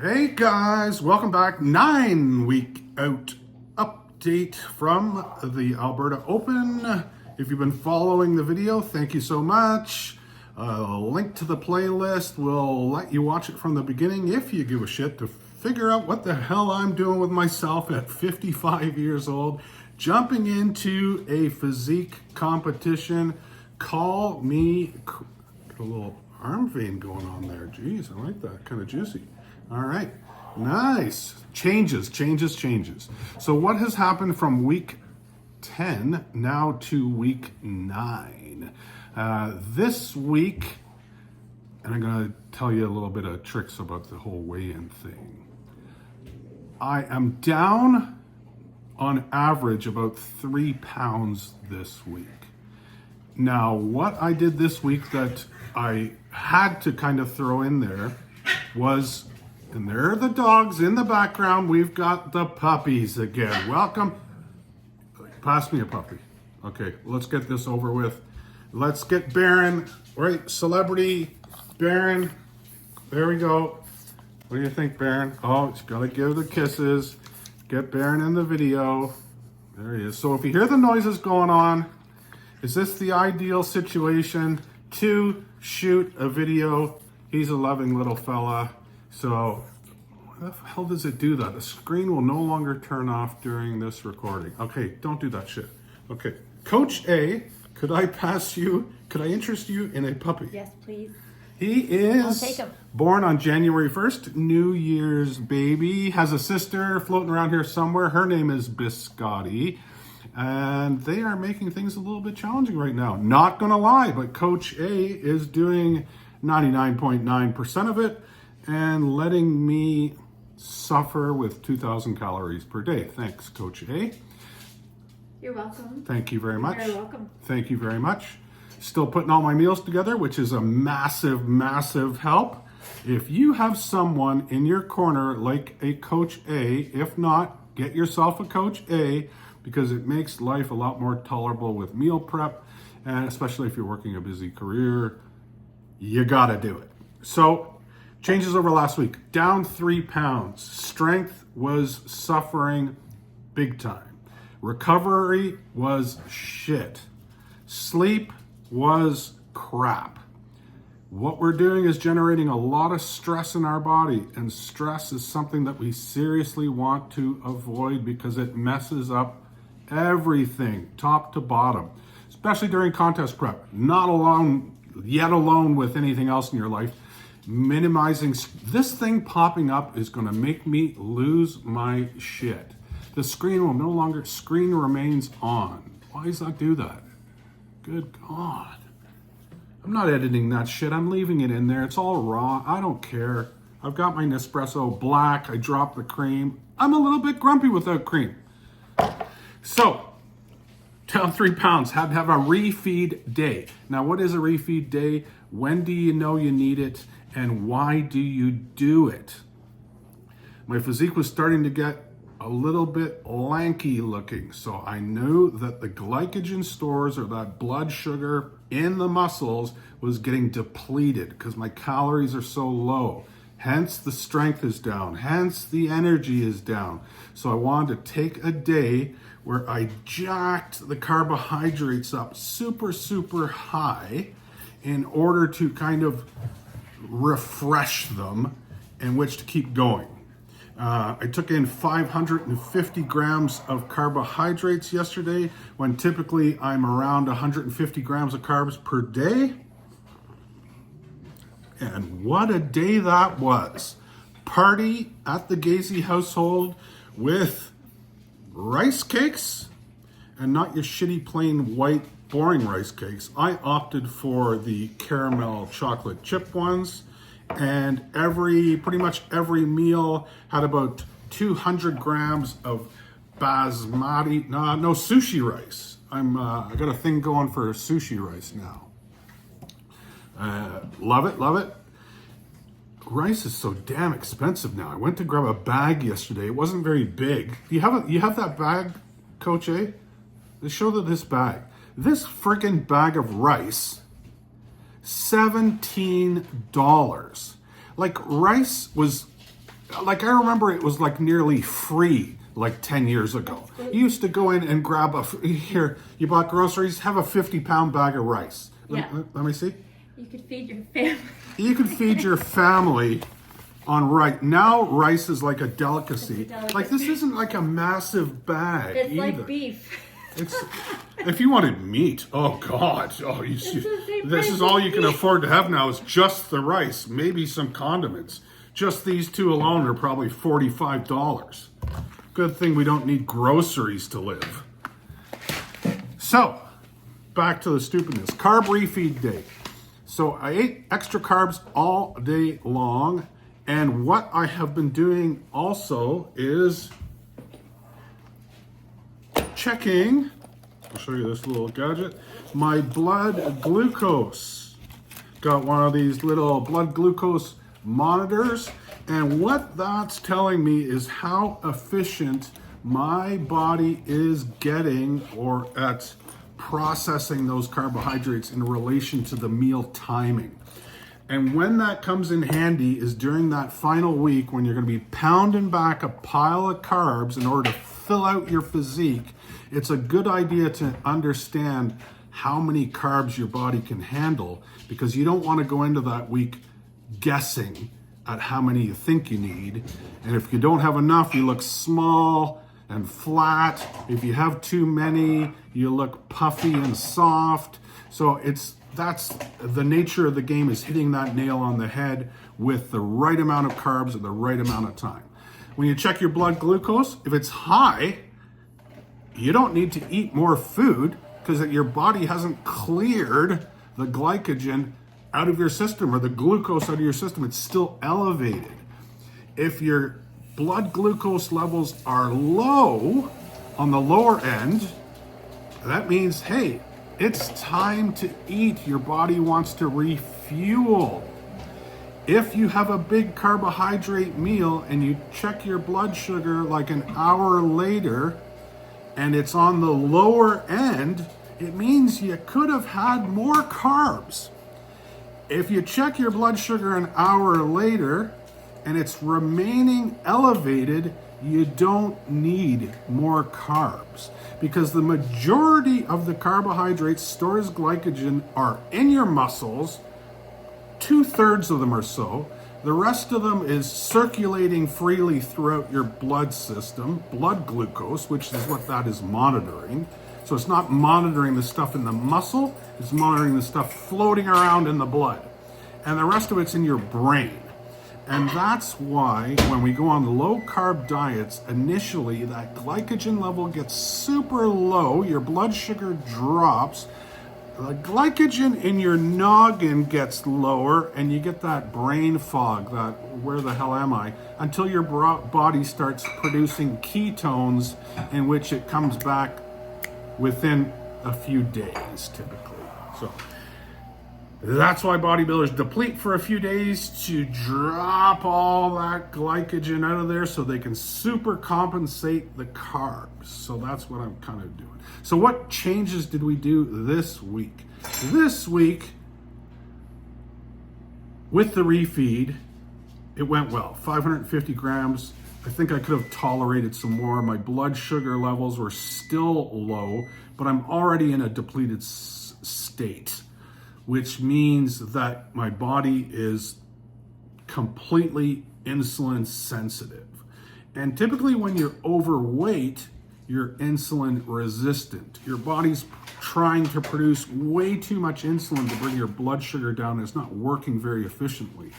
Hey guys, welcome back. 9-week out update from the Alberta Open. If you've been following the video, thank you so much. Link to the playlist will let you watch it from the beginning if you give a shit to figure out what the hell I'm doing with myself at 55 years old, jumping into a physique competition. Call me, got a little arm vein going on there. Jeez, I like that, kind of juicy. All right, nice. Changes. So what has happened from week 10 now to week 9? This week, and I'm gonna tell you a little bit of tricks about the whole weigh-in thing. I am down on average about 3 pounds this week. Now, what I did this week that I had to kind of throw in there was, and there are the dogs in the background. We've got the puppies again. Welcome. Pass me a puppy. Okay, let's get this over with. Let's get Baron, right? Celebrity Baron. There we go. What do you think, Baron? Oh, it's gotta give the kisses. Get Baron in the video. There he is. So if you hear the noises going on, is this the ideal situation to shoot a video? He's a loving little fella. So, what the hell does it do that? The screen will no longer turn off during this recording. Okay, don't do that shit. Okay, Coach A, could I interest you in a puppy? Yes, please. He is I'll take him. Born on January 1st, New Year's baby. Has a sister floating around here somewhere. Her name is Biscotti. And they are making things a little bit challenging right now. Not gonna lie, but Coach A is doing 99.9% of it and letting me suffer with 2,000 calories per day. Thanks, Coach A. You're welcome. Thank you very much. You're welcome. Thank you very much. Still putting all my meals together, which is a massive, massive help. If you have someone in your corner like a Coach A, if not, get yourself a Coach A, because it makes life a lot more tolerable with meal prep, and especially if you're working a busy career, you gotta do it. So, changes over last week. Down 3 pounds. Strength was suffering big time. Recovery was shit. Sleep was crap. What we're doing is generating a lot of stress in our body, and stress is something that we seriously want to avoid because it messes up everything, top to bottom, especially during contest prep. Not alone, yet alone with anything else in your life. Minimizing this thing popping up is going to make me lose my shit. The screen will no longer, screen remains on. Why does that do that? Good God. I'm not editing that shit. I'm leaving it in there. It's all raw. I don't care. I've got my Nespresso black. I dropped the cream. I'm a little bit grumpy without cream. So, down 3 pounds, had to have a refeed day. Now, what is a refeed day? When do you know you need it? And why do you do it? My physique was starting to get a little bit lanky looking. So I knew that the glycogen stores, or that blood sugar in the muscles, was getting depleted because my calories are so low. Hence the strength is down. Hence the energy is down. So I wanted to take a day where I jacked the carbohydrates up super, super high in order to kind of refresh them in which to keep going. I took in 550 grams of carbohydrates yesterday, when typically I'm around 150 grams of carbs per day. And what a day that was. Party at the Gazy household with rice cakes, and not your shitty plain white boring rice cakes. I opted for the caramel chocolate chip ones, and pretty much every meal had about 200 grams of basmati, no sushi rice. I got a thing going for sushi rice now. Love it. Rice is so damn expensive now. I went to grab a bag yesterday. It wasn't very big. You have that bag, Coach A? Let's show this bag. This freaking bag of rice, $17. Like, rice was like I remember it was like nearly free like 10 years ago. You used to go in and grab here, you bought groceries, have a 50-pound bag of rice. Yeah. Let me see. You could feed your family. You could feed your family on rice. Now rice is like a delicacy. It's a delicacy. Like this isn't like a massive bag It's either. like beef. It's if you wanted meat, oh God, this is all you can afford to have now is just the rice, maybe some condiments. Just these two alone are probably $45. Good thing we don't need groceries to live. So, back to the stupidness. Carb refeed day. So I ate extra carbs all day long, and what I have been doing also is checking, I'll show you this little gadget, my blood glucose. Got one of these little blood glucose monitors, and what that's telling me is how efficient my body is getting or at processing those carbohydrates in relation to the meal timing. And when that comes in handy is during that final week when you're going to be pounding back a pile of carbs in order to fill out your physique. It's a good idea to understand how many carbs your body can handle, because you don't want to go into that week guessing at how many you think you need. And if you don't have enough, you look small and flat. If you have too many, you look puffy and soft. So that's the nature of the game, is hitting that nail on the head with the right amount of carbs at the right amount of time. When you check your blood glucose, if it's high, you don't need to eat more food because your body hasn't cleared the glycogen out of your system or the glucose out of your system. It's still elevated. If your blood glucose levels are low on the lower end, that means, hey, it's time to eat. Your body wants to refuel. If you have a big carbohydrate meal and you check your blood sugar like an hour later and it's on the lower end, it means you could have had more carbs. If you check your blood sugar an hour later and it's remaining elevated, you don't need more carbs, because the majority of the carbohydrates stored as glycogen are in your muscles. 2/3 of them or so. The rest of them is circulating freely throughout your blood system, blood glucose, which is what that is monitoring. So it's not monitoring the stuff in the muscle, it's monitoring the stuff floating around in the blood. And the rest of it's in your brain. And that's why when we go on low carb diets, initially that glycogen level gets super low, your blood sugar drops, the glycogen in your noggin gets lower, and you get that brain fog, that where the hell am I, until your body starts producing ketones, in which it comes back within a few days typically. So that's why bodybuilders deplete for a few days to drop all that glycogen out of there so they can super compensate the carbs. So that's what I'm kind of doing. So what changes did we do this week? This week, with the refeed, it went well. 550 grams. I think I could have tolerated some more. My blood sugar levels were still low, but I'm already in a depleted state, which means that my body is completely insulin sensitive. And typically when you're overweight, you're insulin resistant. Your body's trying to produce way too much insulin to bring your blood sugar down. It's not working very efficiently.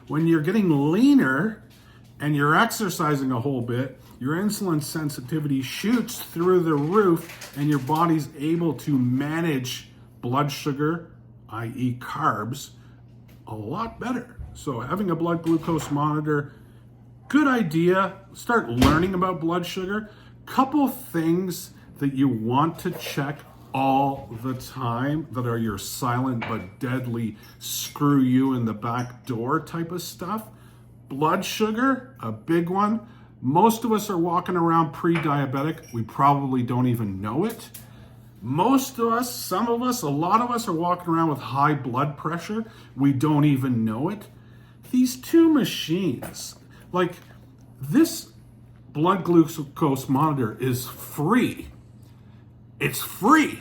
When you're getting leaner and you're exercising a whole bit, your insulin sensitivity shoots through the roof and your body's able to manage blood sugar, i.e. carbs, a lot better. So having a blood glucose monitor, good idea. Start learning about blood sugar. Couple things that you want to check all the time that are your silent but deadly screw you in the back door type of stuff. Blood sugar, a big one. Most of us are walking around pre-diabetic. We probably don't even know it. Most of us, some of us, a lot of us are walking around with high blood pressure. We don't even know it. These two machines, like This blood glucose monitor is free. It's free.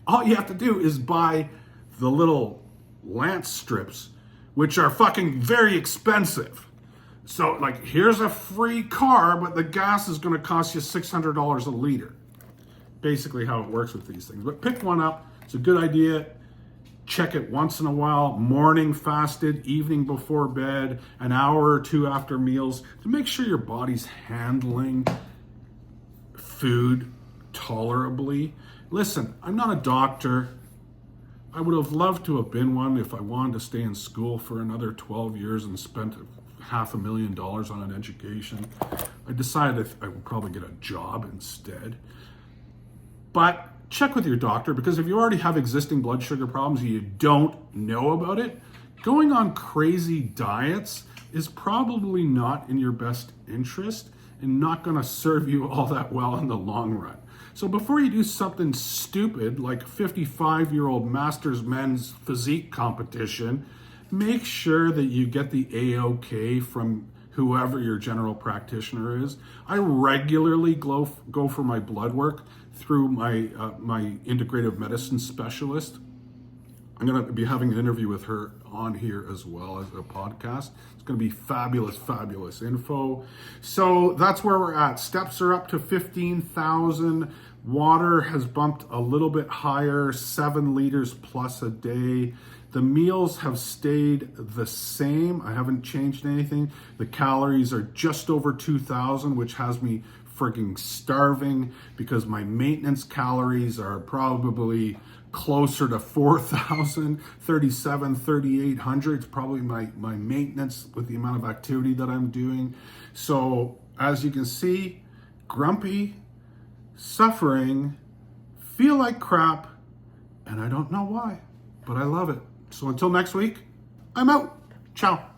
All you have to do is buy the little lance strips, which are fucking very expensive. So, like, here's a free car, but the gas is going to cost you $600 a liter. Basically how it works with these things. But pick one up. It's a good idea. Check it once in a while. Morning fasted, evening before bed, an hour or two after meals, to make sure your body's handling food tolerably. Listen, I'm not a doctor. I would have loved to have been one if I wanted to stay in school for another 12 years and spent $500,000 on an education. I decided I would probably get a job instead. But check with your doctor, because if you already have existing blood sugar problems and you don't know about it, going on crazy diets is probably not in your best interest and not going to serve you all that well in the long run. So before you do something stupid like a 55-year-old Masters Men's Physique competition, make sure that you get the A-OK from whoever your general practitioner is. I regularly go for my blood work through my integrative medicine specialist. I'm going to be having an interview with her on here as well as a podcast. It's going to be fabulous info. So that's where we're at. Steps are up to 15,000. Water has bumped a little bit higher, 7 liters plus a day. The meals have stayed the same. I haven't changed anything. The calories are just over 2,000, which has me freaking starving, because my maintenance calories are probably closer to 4,000, 3,700, 3,800. It's probably my maintenance with the amount of activity that I'm doing. So as you can see, grumpy, suffering, feel like crap, and I don't know why, but I love it. So until next week, I'm out. Ciao.